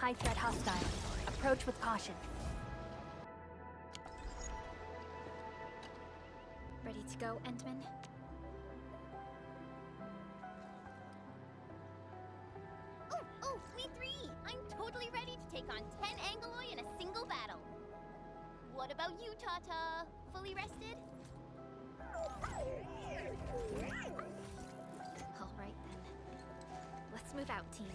high-threat hostile. Approach with caution. Ready to go, Endman? Oh, we three! I'm totally ready to take on 10 Angoloi in a single battle. What about you, Tata? Fully rested? All right, then. Let's move out, team.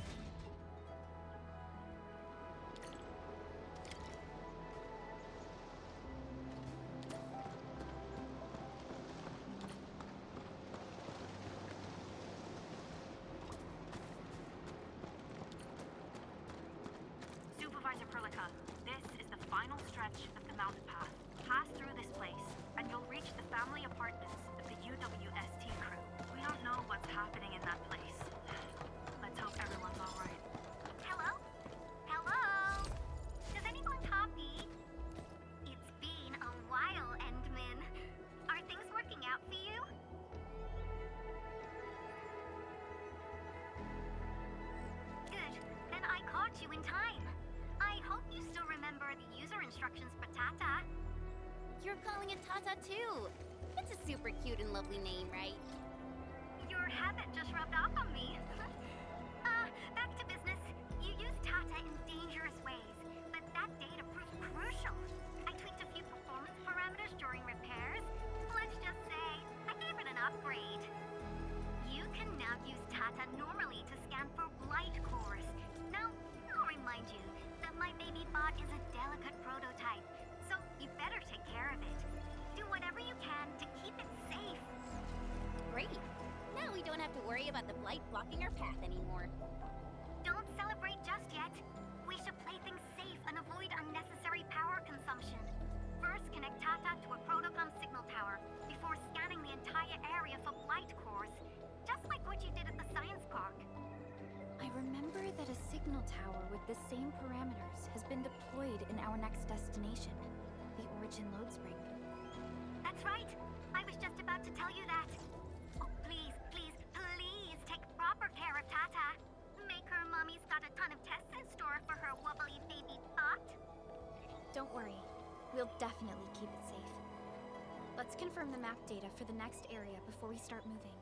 Supervisor Perlica, this is the final stretch of the mountain path. Pass through this place, and you'll reach the family apartments of the UWST crew. We don't know what's happening in that place. Let's hope everyone's alright. Hello? Hello? Does anyone copy? It's been a while, Endman. Are things working out for you? Good. Then I caught you in time. I hope you still remember the user instructions for Tata. You're calling it Tata too. It's a super cute and lovely name, right? Your habit just rubbed off on me. Back to business. You use Tata in dangerous ways, but that data proved crucial. I tweaked a few performance parameters during repairs. Let's just say I gave it an upgrade. You can now use Tata normally to scan for blight cores. Now, I'll remind you that my baby bot is a delicate prototype, so you better take care of it. Do whatever you can to keep it safe. Great. Now we don't have to worry about the blight blocking our path anymore. Don't celebrate just yet. We should play things safe and avoid unnecessary power consumption. First, connect Tata to a Protocom signal tower before scanning the entire area for blight cores, just like what you did at the science park. I remember that a signal tower with the same parameters has been deployed in our next destination, the Origin Lodespring. That's right. I was just about to tell you that. Oh, please, please, please take proper care of Tata. Make her mommy's got a ton of tests in store for her wobbly baby bot. Don't worry. We'll definitely keep it safe. Let's confirm the map data for the next area before we start moving.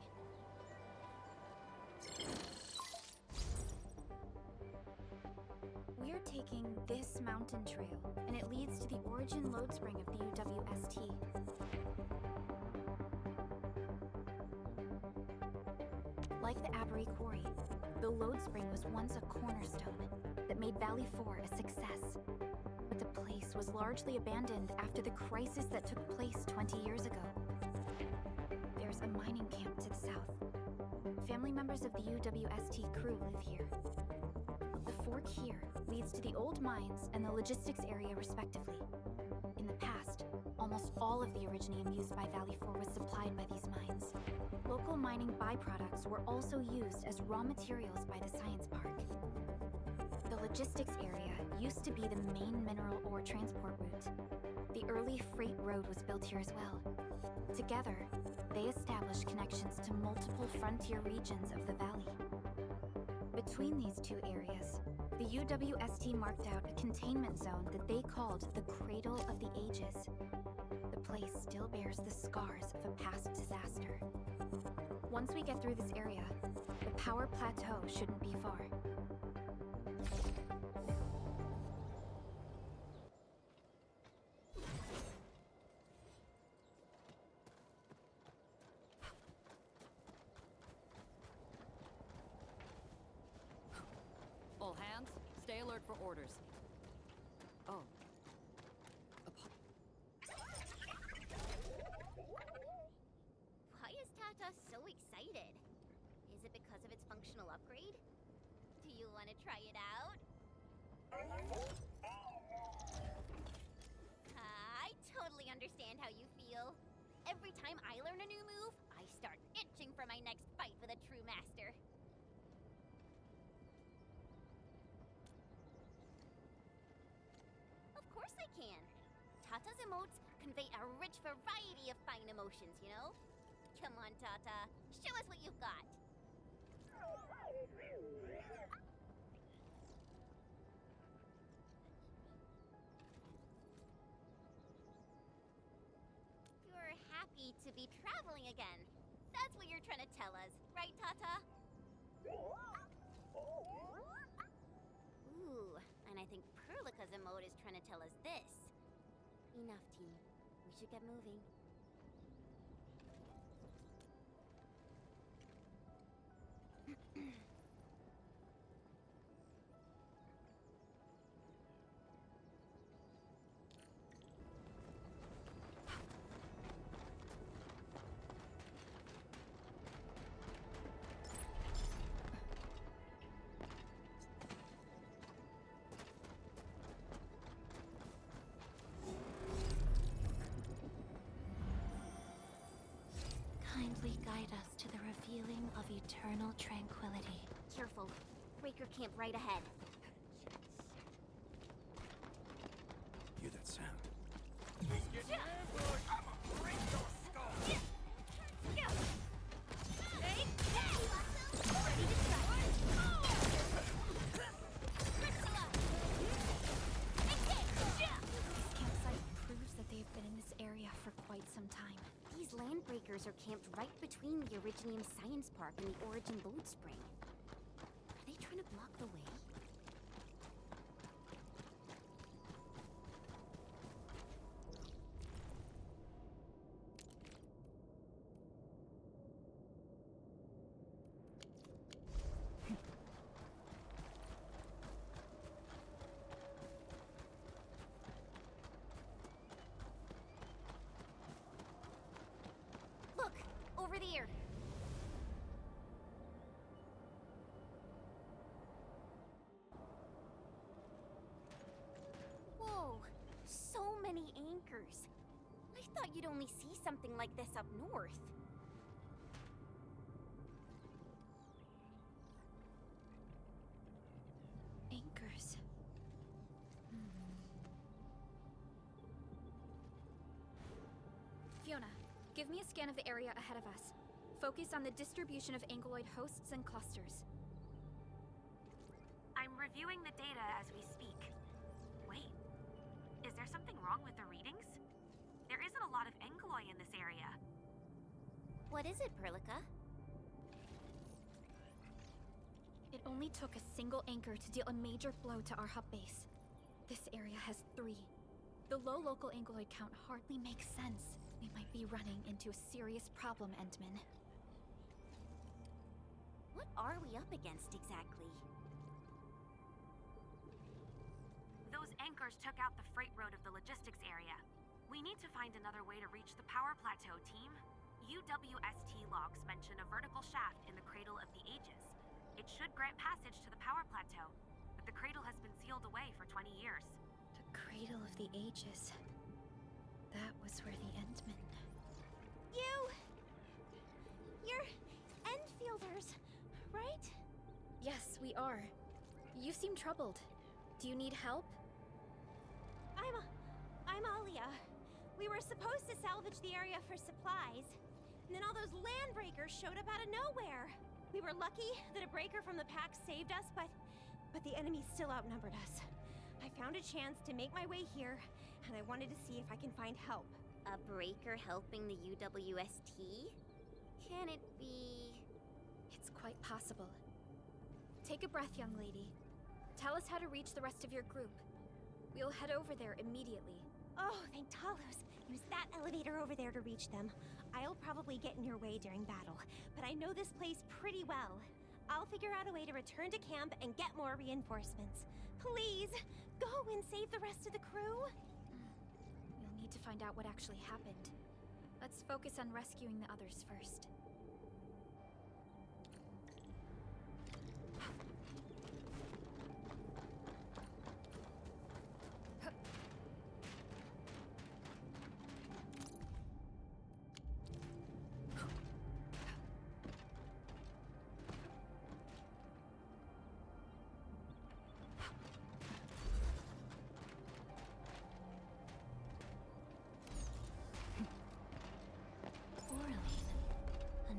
We're taking this mountain trail, and it leads to the Origin Lodespring of the UWST. Like the Abery Quarry, the Lodespring was once a cornerstone that made Valley 4 a success. But the place was largely abandoned after the crisis that took place 20 years ago. There's a mining camp to the south. Family members of the UWST crew live here. The fork here leads to the old mines and the logistics area respectively. In the past, almost all of the Originium used by Valley 4 was supplied by these mines. Local mining byproducts were also used as raw materials by the science park. The logistics area used to be the main mineral ore transport route. The early freight road was built here as well. Together, they established connections to multiple frontier regions of the valley. Between these two areas, the UWST marked out a containment zone that they called the Cradle of the Ages. The place still bears the scars of a past disaster. Once we get through this area, the power plateau shouldn't be far. All hands, stay alert for orders. Oh. Why is Tata so excited? Is it because of its functional upgrade? Do you want to try it out? I totally understand how you feel. Every time I learn a new move, I start itching for my next fight with a true master. Of course I can. Tata's emotes convey a rich variety of fine emotions, you know? Come on, Tata. Show us what you've got. battling again. That's what you're trying to tell us, right, Tata? Ooh, and I think Perlica's emote is trying to tell us this. Enough, team. We should get moving. Kindly guide us to the revealing of eternal tranquility. Careful. Breaker camp right ahead. Hear that sound? Campsite proves that they've been in this area for quite some time. These landbreakers are camped right between the Originium Science Park and the Origin Lodespring. Are they trying to block the way? Look! Over there! Whoa! So many anchors! I thought you'd only see something like this up north. Anchors. Fiona, give me a scan of the area ahead of us. Focus on the distribution of anguloid hosts and clusters. I'm reviewing the data as we speak. Wait, is there something wrong with the readings? There isn't a lot of Angoloi in this area. What is it, Perlica? It only took a single anchor to deal a major blow to our hub base. This area has 3. The low local anguloid count hardly makes sense. We might be running into a serious problem, Endman. What are we up against exactly? Those anchors took out the freight road of the logistics area. We need to find another way to reach the power plateau, team. UWST logs mention a vertical shaft in the Cradle of the Ages. It should grant passage to the power plateau, but the cradle has been sealed away for 20 years. The Cradle of the Ages. That was where the Endmen... You're Endfielders, right? Yes, we are. You seem troubled. Do you need help? I'm Alia. We were supposed to salvage the area for supplies, and then all those landbreakers showed up out of nowhere. We were lucky that a breaker from the pack saved us, but the enemy still outnumbered us. I found a chance to make my way here, and I wanted to see if I can find help. A breaker helping the UWST? Can it be... It's quite possible. Take a breath, young lady. Tell us how to reach the rest of your group. We'll head over there immediately. Oh, thank Talos. Use that elevator over there to reach them. I'll probably get in your way during battle, but I know this place pretty well. I'll figure out a way to return to camp and get more reinforcements. Please, go and save the rest of the crew. We'll need to find out what actually happened. Let's focus on rescuing the others first.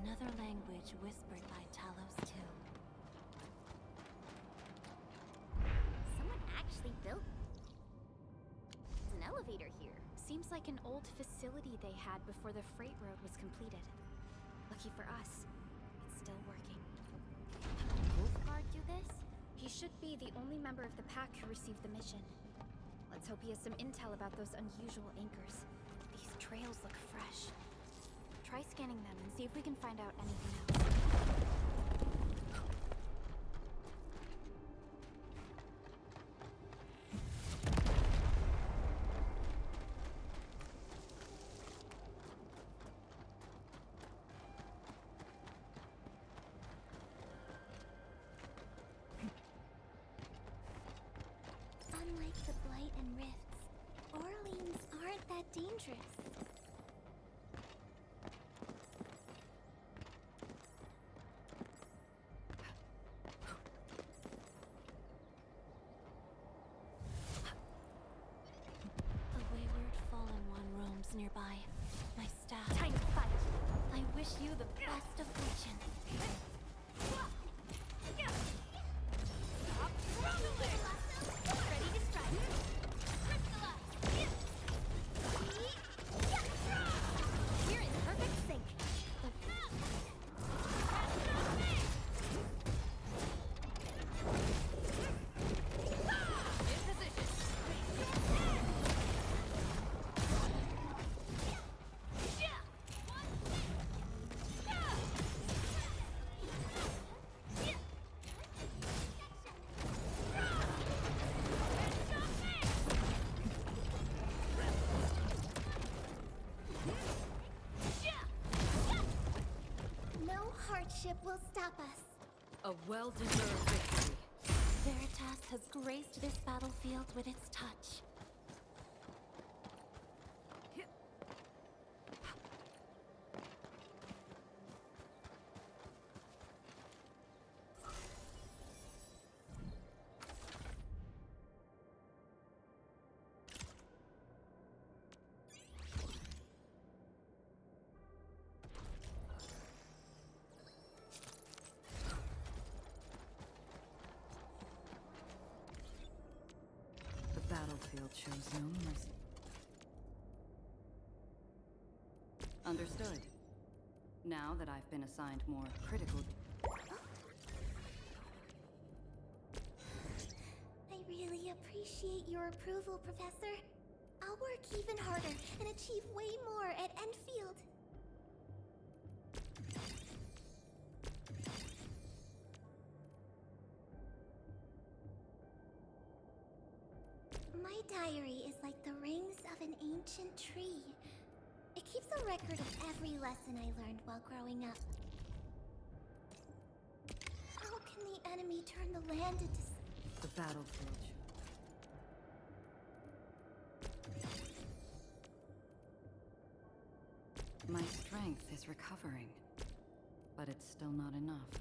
Another language whispered by Talos too. Someone actually built an elevator here. Seems like an old facility they had before the freight road was completed. Lucky for us, it's still working. Wolfguard do this? He should be the only member of the pack who received the mission. Let's hope he has some intel about those unusual anchors. These trails look fresh. Try scanning them and see if we can find out anything else. Unlike the Blight and Rifts, Orleans aren't that dangerous. A wayward fallen one roams nearby. My staff. Time to fight. I wish you the best of fortune. Ready to strike. We're in perfect sync. No hardship will stop us. A well-deserved victory. Veritas has graced this battlefield with its touch. The battlefield shows no mercy. Understood. Now that I've been assigned more critical... I really appreciate your approval, Professor. I'll work even harder and achieve way more at Endfield. My diary is like the rings of an ancient tree. It keeps a record of every lesson I learned while growing up. How can the enemy turn the land into... The battlefield shows. My strength is recovering, but it's still not enough.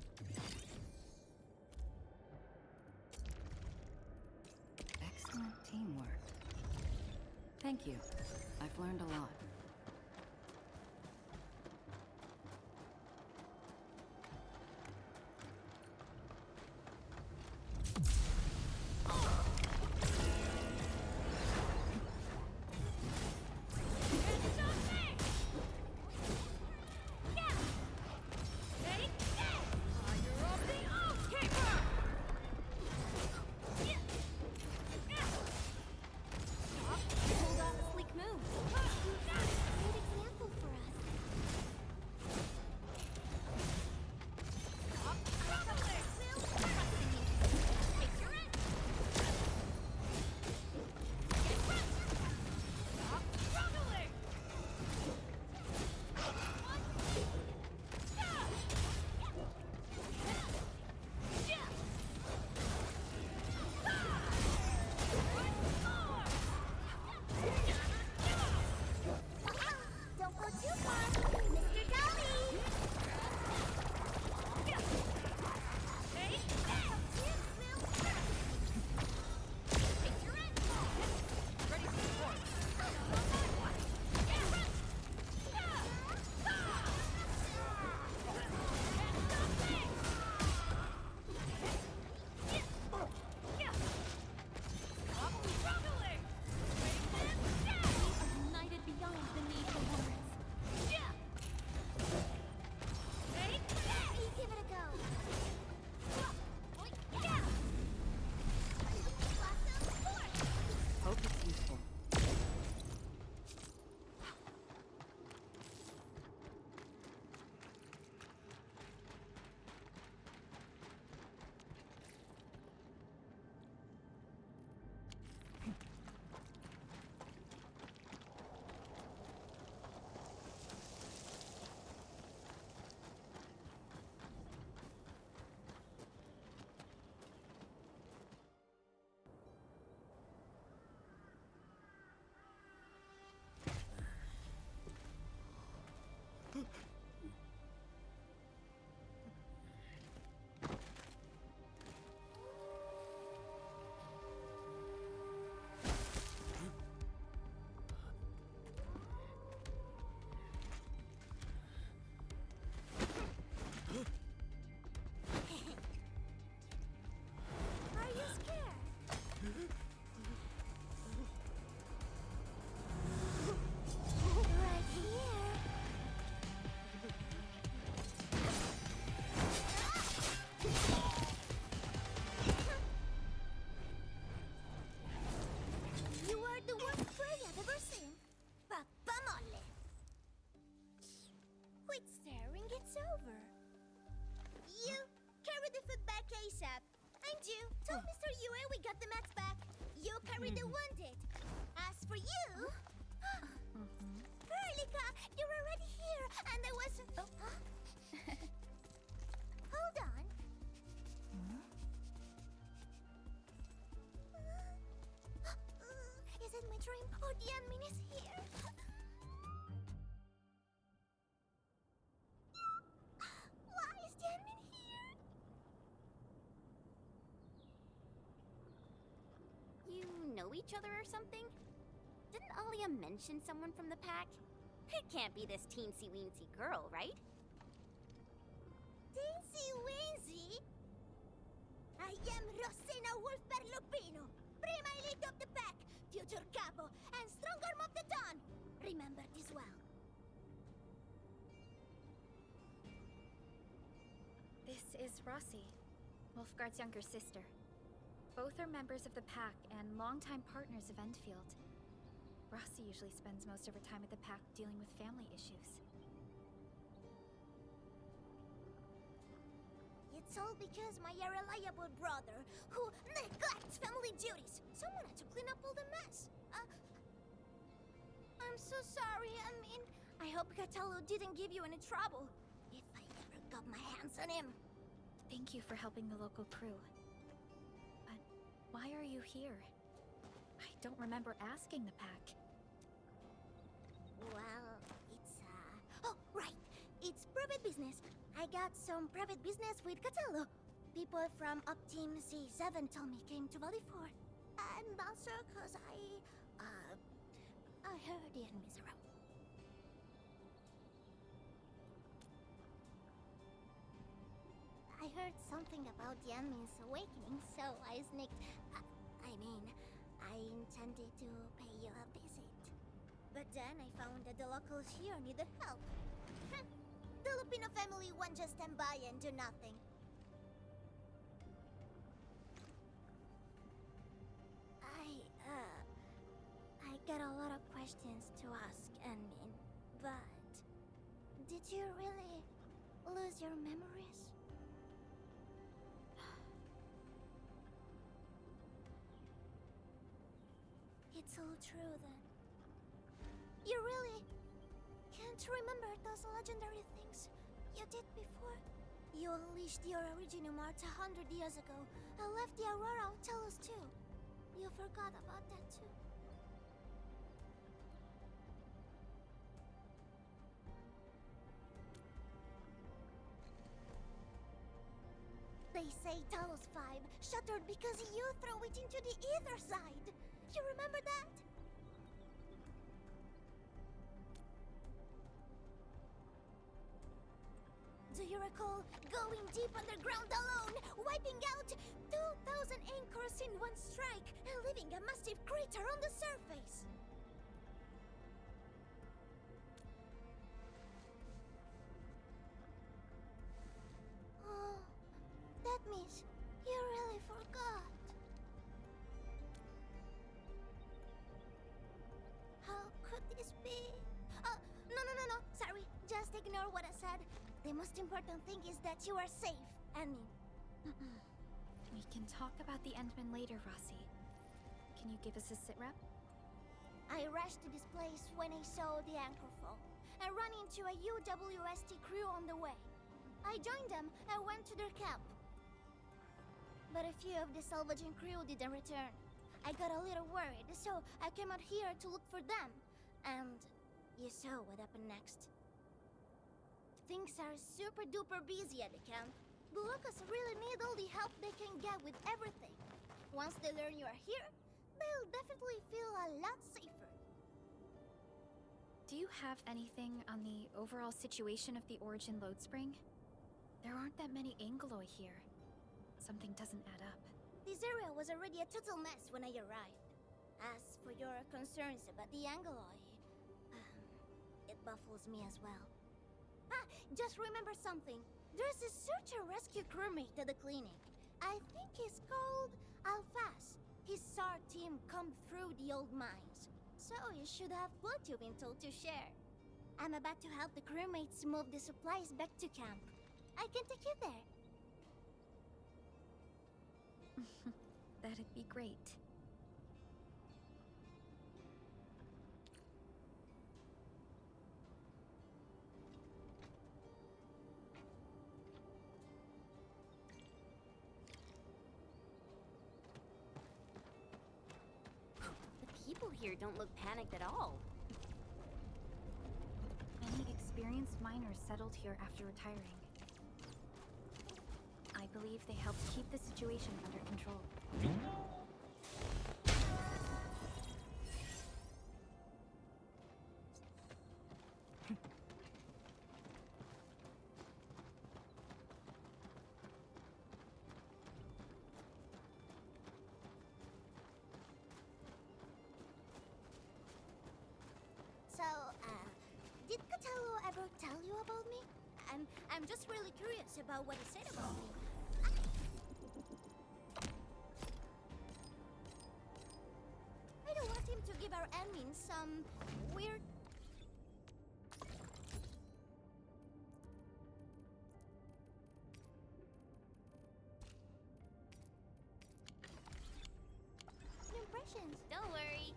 Excellent teamwork. Thank you. I've learned a lot. Pulled off a sleek move. it's over. You carry the food back ASAP. And you tell Mr. Yue we got the mats back. You carry the wounded. As for you, Erlika, you're already here, and I was. Hold on. Is it my dream or the admin is here? Why is the admin here? You know each other or something? Didn't Alia mention someone from the pack? It can't be this teensy-weensy girl, right? Teensy Weensy? I am Rosina Wolfberg-Lupino, prima elite of the pack, future capo, and strong arm of the dawn. Remember this well. This is Rossi, Wolfgard's younger sister. Both are members of the pack and longtime partners of Endfield. Rossi usually spends most of her time at the pack dealing with family issues. It's all because my irreliable brother, who neglects family duties. Someone had to clean up all the mess. I'm so sorry. I hope Catello didn't give you any trouble. If I ever got my hands on him. Thank you for helping the local crew. But why are you here? I don't remember asking the pack. Well, oh, right. It's private business. I got some private business with Catello. People from Up Team C7 told me came to Valley 4. And also cause I heard the enemies around. I heard something about the enemy's awakening, so I sneaked. I intended to pay you a visit. But then I found that the locals here needed help. The Lupino family won't just stand by and do nothing. I got a lot of questions to ask, Enmin, but did you really lose your memories? It's all true then. You really can't remember those legendary things you did before? You unleashed your original Mart 100 years ago and left the Aurora of Telos too. You forgot about that too. They say Talos 5 shattered because you threw it into the ether side. You remember that? Do you recall going deep underground alone, wiping out 2,000 anchors in one strike, and leaving a massive crater on the surface? Oh, that means you really forgot. How could this be? No. Sorry, just ignore what I said. The most important thing is that you are safe, Annie. We can talk about the Endman later, Rossi. Can you give us a sitrep? I rushed to this place when I saw the anchor fall and ran into a UWST crew on the way. I joined them and went to their camp. But a few of the salvaging crew didn't return. I got a little worried, so I came out here to look for them. And you saw what happened next. Things are super duper busy at the camp. The locals really need all the help they can get with everything. Once they learn you are here, they'll definitely feel a lot safer. Do you have anything on the overall situation of the Origin Lodespring? There aren't that many Angeloi here. Something doesn't add up. This area was already a total mess when I arrived. As for your concerns about the Angeloi, it baffles me as well. Just remember something. There's a search and rescue crewmate at the clinic. I think he's called Alphas. His SAR team combed through the old mines, so he should have plenty of intel to share. I'm about to help the crewmates move the supplies back to camp. I can take you there. That'd be great. The people here don't look panicked at all. Many experienced miners settled here after retiring. I believe they helped keep the situation under control. So, did Catello ever tell you about me? I'm just really curious about what he said about me. I don't want him to give our admin some weird. Impressions. Don't worry.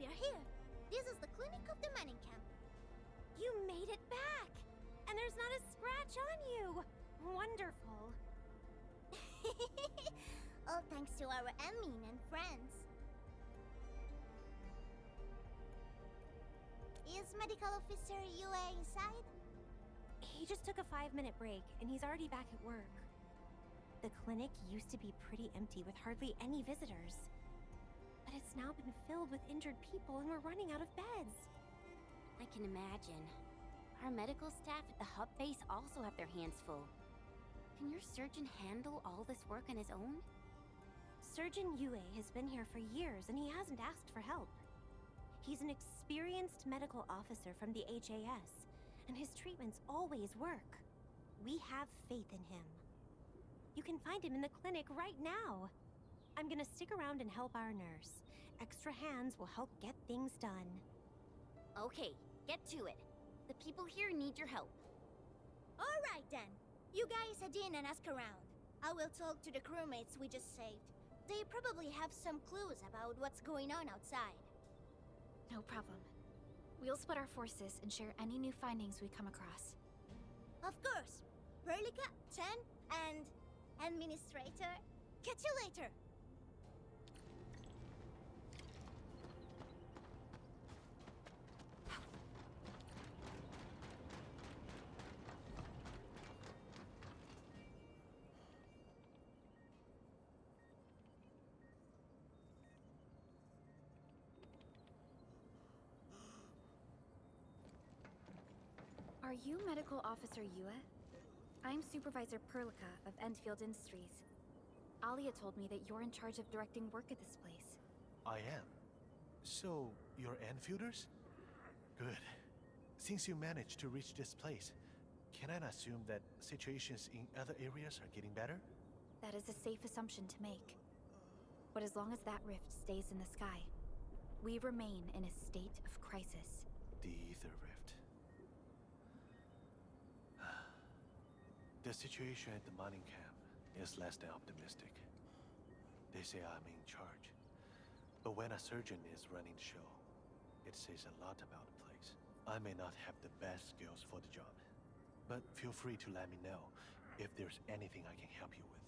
We are here. This is the clinic of the mining camp. You made it back! And there's not a scratch on you! Wonderful. All thanks to our admin and friends. Is Medical Officer Yue inside? He just took a 5-minute break, and he's already back at work. The clinic used to be pretty empty with hardly any visitors. But it's now been filled with injured people, and we're running out of beds. I can imagine. Our medical staff at the hub base also have their hands full. Can your surgeon handle all this work on his own? Surgeon Yue has been here for years, and he hasn't asked for help. He's an experienced medical officer from the HAS, and his treatments always work. We have faith in him. You can find him in the clinic right now. I'm gonna stick around and help our nurse. Extra hands will help get things done. Okay, get to it. The people here need your help. All right then. You guys head in and ask around. I will talk to the crewmates we just saved. They probably have some clues about what's going on outside. No problem. We'll split our forces and share any new findings we come across. Of course. Perlica, Chen, and Administrator. Catch you later. Are you Medical Officer Yue? I'm Supervisor Perlica of Endfield Industries. Alia told me that you're in charge of directing work at this place. I am. So, you're Enfielders? Good. Since you managed to reach this place, can I assume that situations in other areas are getting better? That is a safe assumption to make. But as long as that rift stays in the sky, we remain in a state of crisis. The Ether Rift. The situation at the mining camp is less than optimistic. They say I'm in charge. But when a surgeon is running the show, it says a lot about the place. I may not have the best skills for the job, but feel free to let me know if there's anything I can help you with.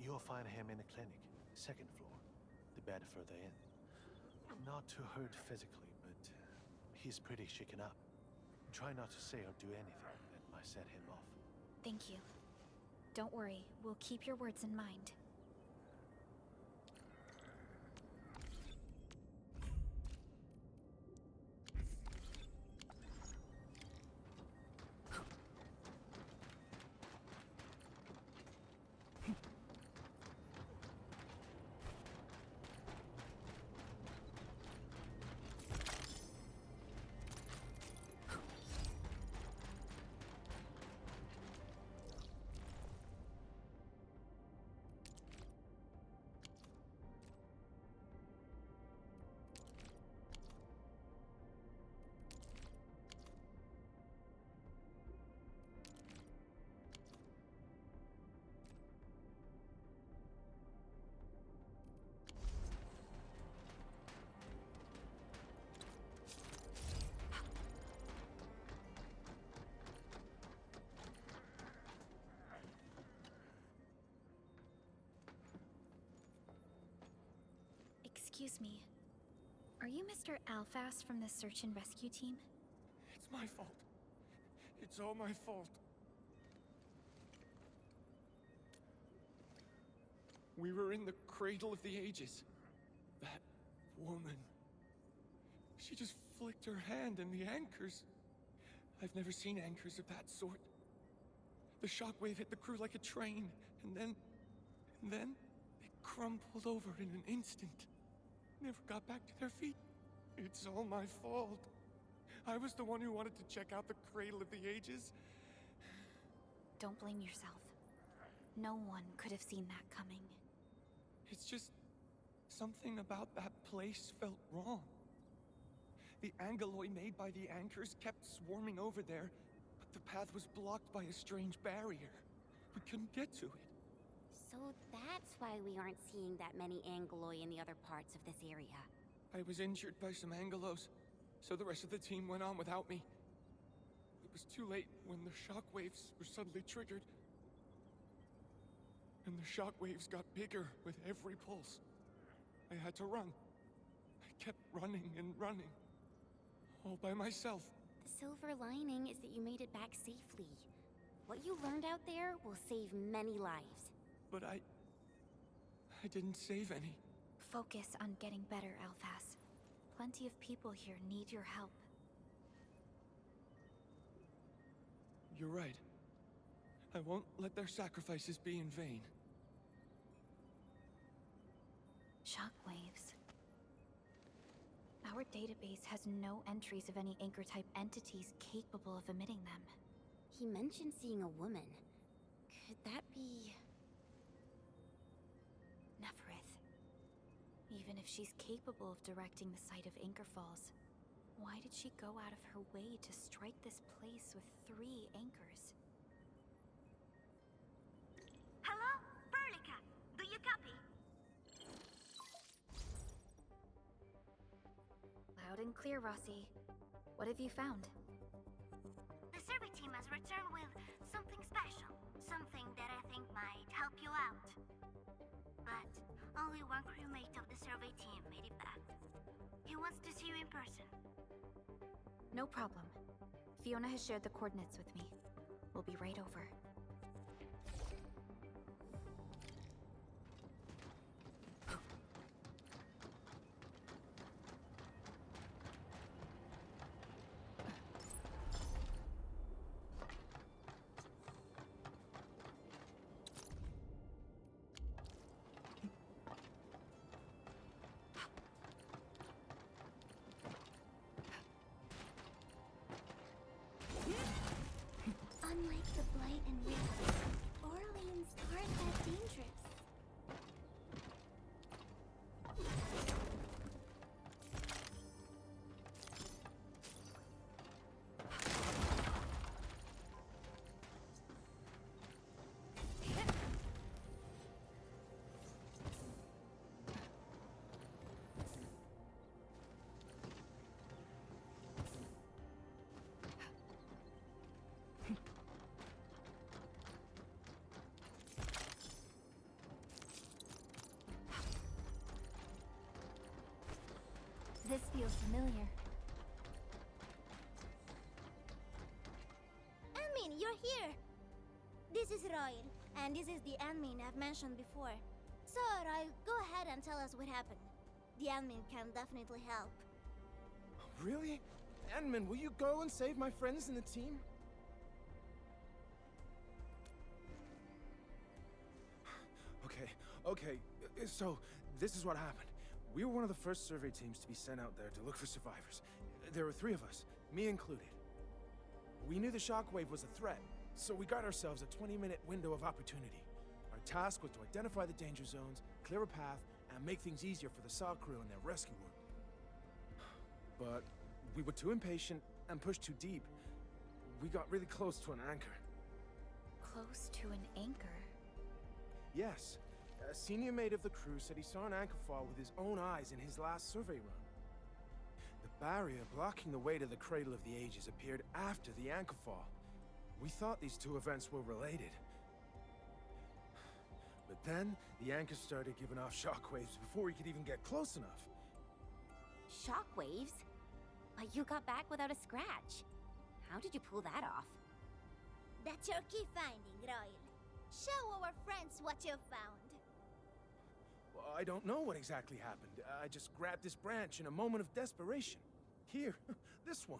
You'll find him in the clinic, second floor, the bed further in. Not too hurt physically, but he's pretty shaken up. Try not to say or do anything that might set him off. Thank you. Don't worry, we'll keep your words in mind. Excuse me. Are you Mr. Alfast from the search and rescue team? It's my fault. It's all my fault. We were in the cradle of the ages. That woman. She just flicked her hand and the anchors. I've never seen anchors of that sort. The shockwave hit the crew like a train, and then they crumpled over in an instant. Never got back to their feet. It's all my fault. I was the one who wanted to check out the cradle of the ages. Don't blame yourself. No one could have seen that coming. It's just something about that place felt wrong. The angalloy made by the anchors kept swarming over there, but the path was blocked by a strange barrier. We couldn't get to it. So that's why we aren't seeing that many angalloy in the other parts of this area. I was injured by some angelos, so the rest of the team went on without me. It was too late when the shockwaves were suddenly triggered. And the shockwaves got bigger with every pulse. I had to run. I kept running and running. All by myself. The silver lining is that you made it back safely. What you learned out there will save many lives. But I didn't save any. Focus on getting better, Alphas. Plenty of people here need your help. You're right. I won't let their sacrifices be in vain. Shockwaves. Our database has no entries of any Anchor-type entities capable of emitting them. He mentioned seeing a woman. Could that be... Neferith. Even if she's capable of directing the site of Anchor Falls, why did she go out of her way to strike this place with 3 anchors? Hello? Perlica, do you copy? Loud and clear, Rossi. What have you found? The survey team has returned with something special. Something that I think might help you out. But only one crewmate of the survey team made it back. He wants to see you in person. No problem. Fiona has shared the coordinates with me. We'll be right over. Unlike the Blight and Rift, Orleans aren't that dangerous. This feels familiar. Admin, you're here! This is Royal, and this is the admin I've mentioned before. So, Royal, go ahead and tell us what happened. The admin can definitely help. Really? Admin, will you go and save my friends in the team? Okay. So, this is what happened. We were one of the first survey teams to be sent out there to look for survivors. There were 3 of us, me included. We knew the shockwave was a threat, so we got ourselves a 20-minute window of opportunity. Our task was to identify the danger zones, clear a path, and make things easier for the SAW crew and their rescue work. But we were too impatient and pushed too deep. We got really close to an anchor. Close to an anchor? Yes. A senior mate of the crew said he saw an anchor fall with his own eyes in his last survey run. The barrier blocking the way to the Cradle of the Ages appeared after the anchor fall. We thought these 2 events were related. But then, the anchor started giving off shockwaves before we could even get close enough. Shockwaves? But you got back without a scratch. How did you pull that off? That's your key finding, Royal. Show our friends what you found. Well, I don't know what exactly happened. I just grabbed this branch in a moment of desperation. Here, this one.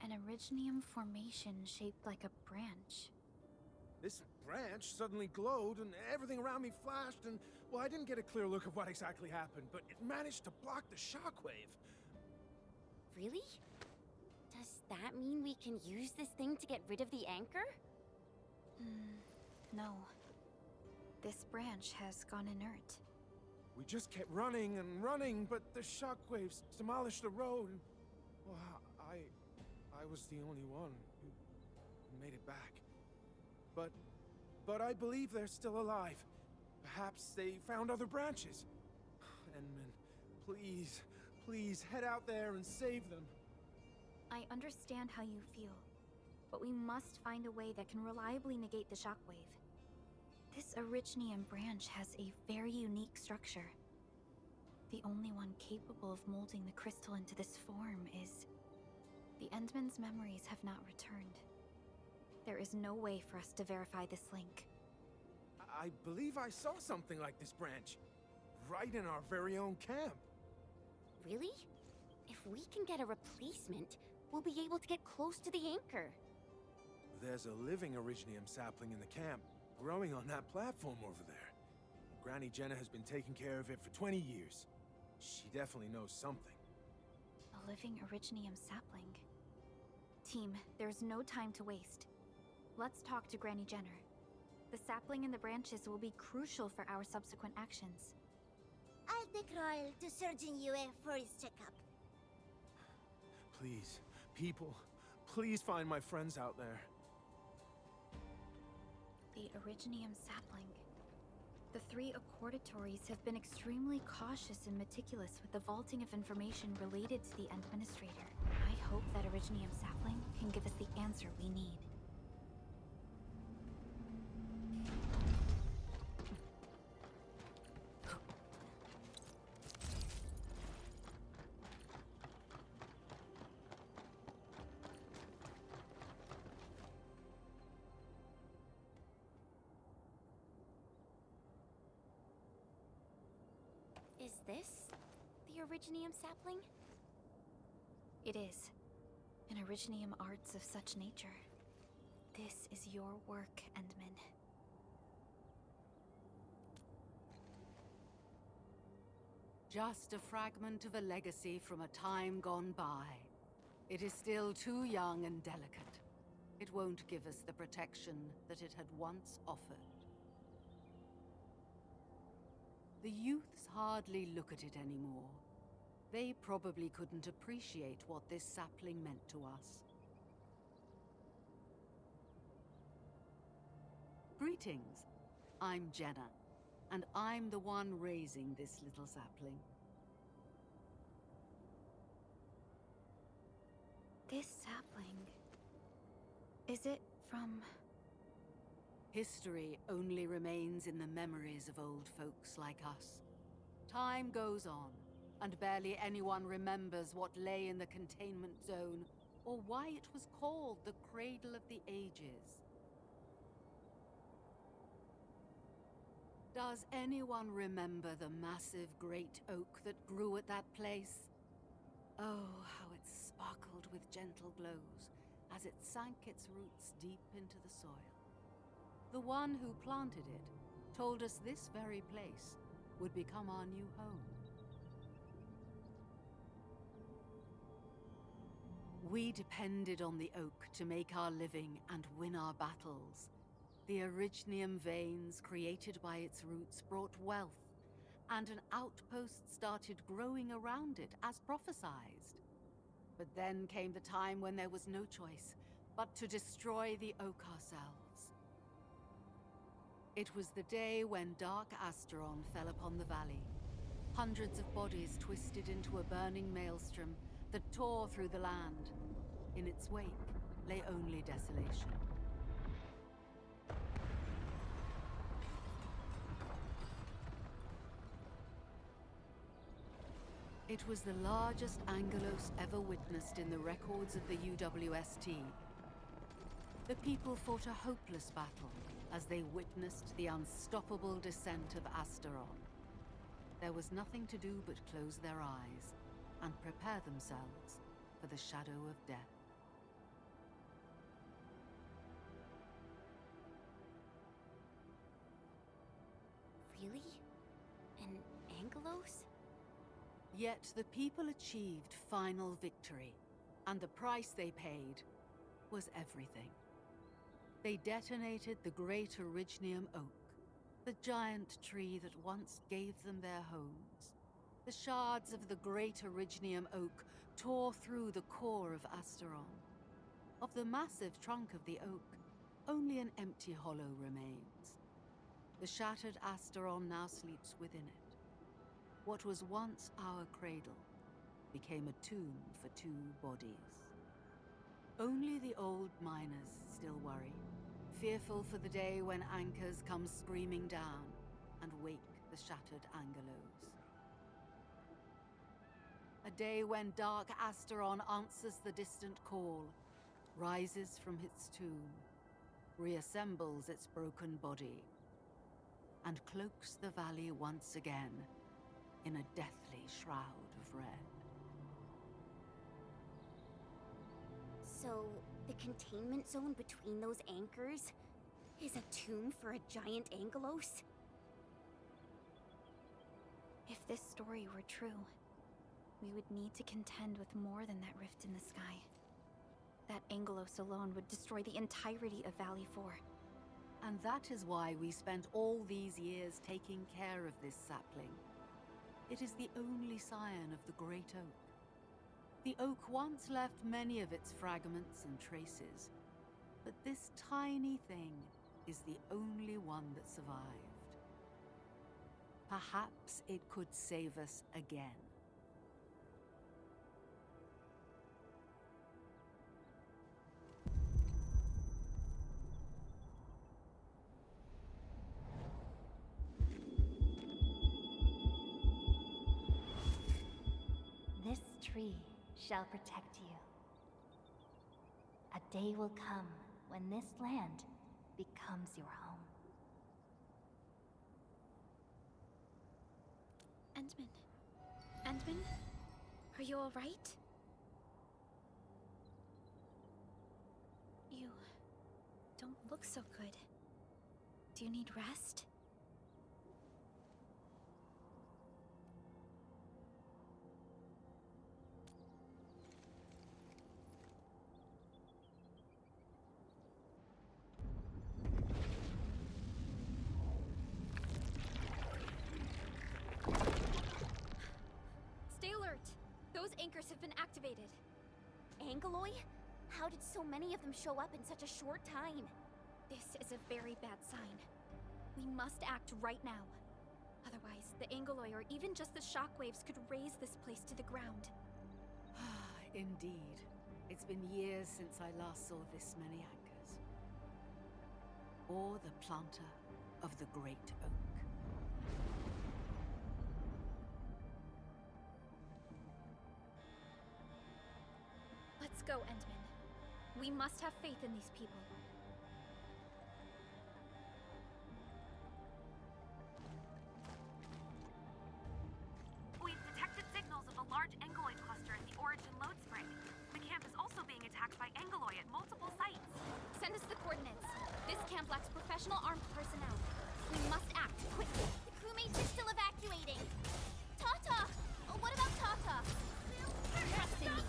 An Originium formation shaped like a branch. This branch suddenly glowed and everything around me flashed and, well, I didn't get a clear look of what exactly happened, but it managed to block the shockwave. Really? Does that mean we can use this thing to get rid of the anchor? No. This branch has gone inert. We just kept running and running, but the shockwaves demolished the road. Well, I was the only one who made it back. But I believe they're still alive. Perhaps they found other branches. Enman, please head out there and save them. I understand how you feel, but we must find a way that can reliably negate the shockwave. This Originium branch has a very unique structure. The only one capable of molding the crystal into this form is... The Endman's memories have not returned. There is no way for us to verify this link. I believe I saw something like this branch. Right in our very own camp. Really? If we can get a replacement, we'll be able to get close to the anchor. There's a living Originium sapling in the camp, growing on that platform over there. Granny Jenna has been taking care of it for 20 years. She definitely knows something. A living Originium sapling. Team, there's no time to waste. Let's talk to Granny Jenner. The sapling and the branches will be crucial for our subsequent actions. I'll take Royal to Surgeon Yue for his checkup. Please, people, please find my friends out there. The Originium sapling. The 3 Accordatories have been extremely cautious and meticulous with the vaulting of information related to the Administrator. I hope that Originium sapling can give us the answer we need. Is this the Originium sapling? It is. An Originium arts of such nature. This is your work, Endman. Just a fragment of a legacy from a time gone by. It is still too young and delicate. It won't give us the protection that it had once offered. The youths hardly look at it anymore. They probably couldn't appreciate what this sapling meant to us. Greetings. I'm Jenna, and I'm the one raising this little sapling. This sapling... Is it from... History only remains in the memories of old folks like us. Time goes on, and barely anyone remembers what lay in the containment zone or why it was called the Cradle of the Ages. Does anyone remember the massive great oak that grew at that place? Oh, how it sparkled with gentle glows as it sank its roots deep into the soil. The one who planted it told us this very place would become our new home. We depended on the oak to make our living and win our battles. The Arknights veins created by its roots brought wealth, and an outpost started growing around it as prophesized. But then came the time when there was no choice but to destroy the oak ourselves. It was the day when dark Asteron fell upon the valley. Hundreds of bodies twisted into a burning maelstrom that tore through the land. In its wake lay only desolation. It was the largest Angelos ever witnessed in the records of the UWST. The people fought a hopeless battle as they witnessed the unstoppable descent of Asteron. There was nothing to do but close their eyes and prepare themselves for the shadow of death. Really? An Angelos? Yet the people achieved final victory, and the price they paid was everything. They detonated the great Arknight oak, the giant tree that once gave them their homes. The shards of the great Arknight oak tore through the core of Asteron. Of the massive trunk of the oak, only an empty hollow remains. The shattered Asteron now sleeps within it. What was once our cradle became a tomb for two bodies. Only the old miners still worry, fearful for the day when anchors come screaming down and wake the shattered Angelos. A day when dark Asteron answers the distant call, rises from its tomb, reassembles its broken body, and cloaks the valley once again in a deathly shroud of red. So, the containment zone between those anchors is a tomb for a giant Angelos? If this story were true, we would need to contend with more than that rift in the sky. That Angelos alone would destroy the entirety of Valley 4. And that is why we spent all these years taking care of this sapling. It is the only scion of the Great Oak. The oak once left many of its fragments and traces, but this tiny thing is the only one that survived. Perhaps it could save us again. This tree shall protect you. A day will come when this land becomes your home. Endman? Are you all right? You don't look so good. Do you need rest? Stay alert! Those anchors have been activated. Angeloi? How did so many of them show up in such a short time? This is a very bad sign. We must act right now. Otherwise, the Angeloi or even just the shockwaves could raze this place to the ground. Indeed. It's been years since I last saw this many anchors. Or the planter of the Great Oak. go, Endman. We must have faith in these people. We've detected signals of a large Angeloid cluster at the Origin Lodespring. The camp is also being attacked by Angeloi at multiple sites. Send us the coordinates. This camp lacks professional armed personnel. We must act quickly. The crewmates are still evacuating. Tata! Oh, what about Tata? Trust in me.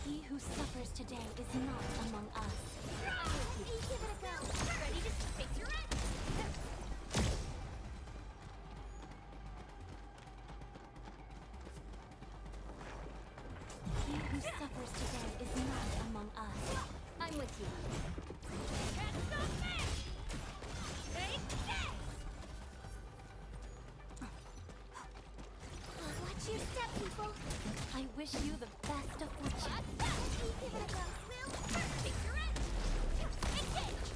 He who suffers today is not among us. Give it a go. Ready to face your end? He who suffers today is not among us. I'm with you. Can't stop me! Take this! Watch your step, people. I wish you the best of fortune. Give it a go. Will, take your end. Engage!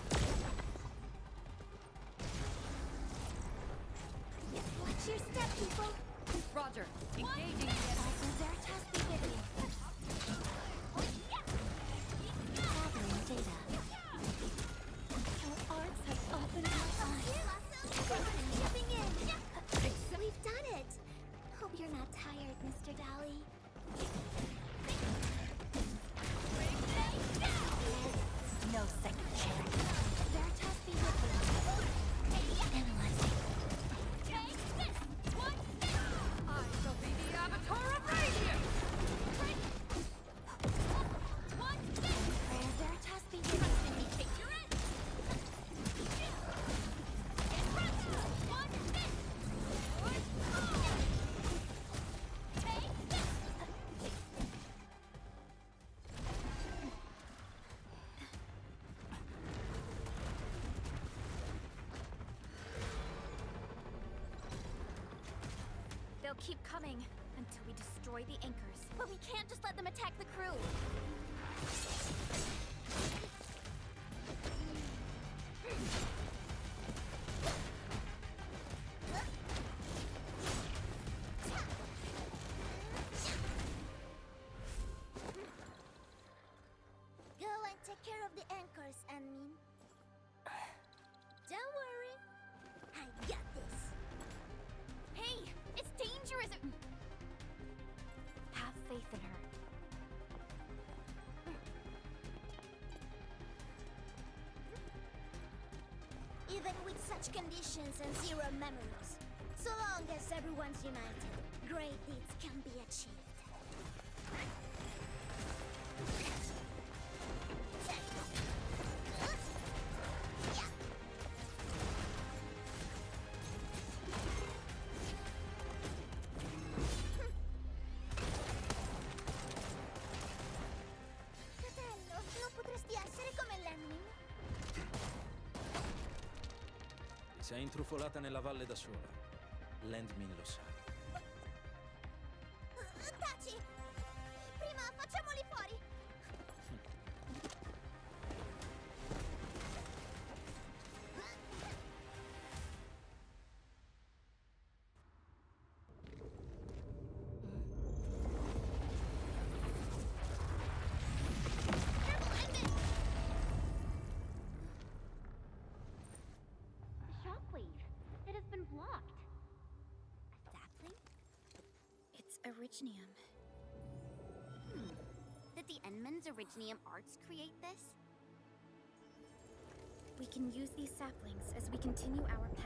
Watch your step, people. Roger. Engaging the Also, Veritas be with you. gathering data. Our arts have opened our eyes. Shipping in. We've done it. Hope you're not tired, Mr. Dolly. No second chance. Veritas be with you. Analyzing. Take this. One. I shall be the avatar of radiance! One. Veritas be with you. Take your end. Get ready. One. Take this. They'll keep coming until we destroy the anchors. But we can't just let them attack the crew. Go and take care of the anchors, Anmin. Don't worry. I got this. Hey, it's dangerous! Have faith in her. Even with such conditions and zero memories, so long as everyone's united, great deeds can be achieved. Fratello, non potresti essere come Lemmin? Ti sei intrufolata nella valle da sola. Landmin lo sa. Taci! Prima facciamoli fuori! The shockwave. It has been blocked. A sapling? It's Originium. Did the Enman's Originium arts create this? We can use these saplings as we continue our path.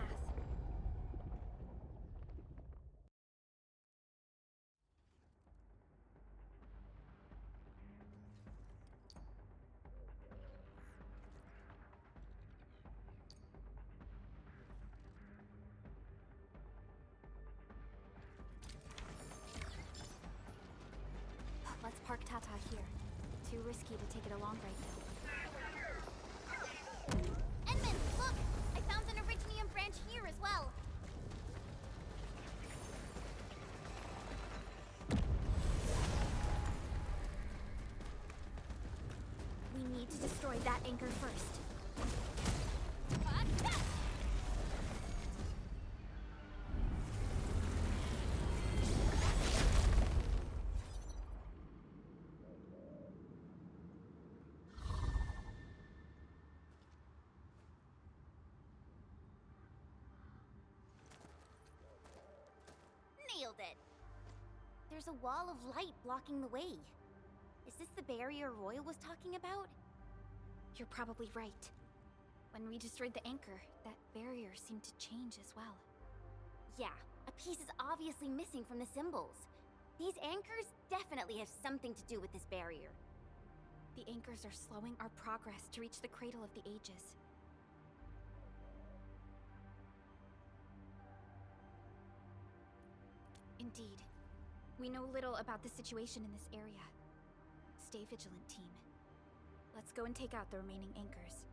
Let's park Tata here. Too risky to take it along right now. Edmund, look! I found an Originium branch here as well. We need to destroy that anchor first. Nailed it. There's a wall of light blocking the way. Is this the barrier Royal was talking about? You're probably right. When we destroyed the anchor, that barrier seemed to change as well. Yeah, a piece is obviously missing from the symbols. These anchors definitely have something to do with this barrier. The anchors are slowing our progress to reach the Cradle of the Ages. Indeed. We know little about the situation in this area. Stay vigilant, team. Let's go and take out the remaining anchors.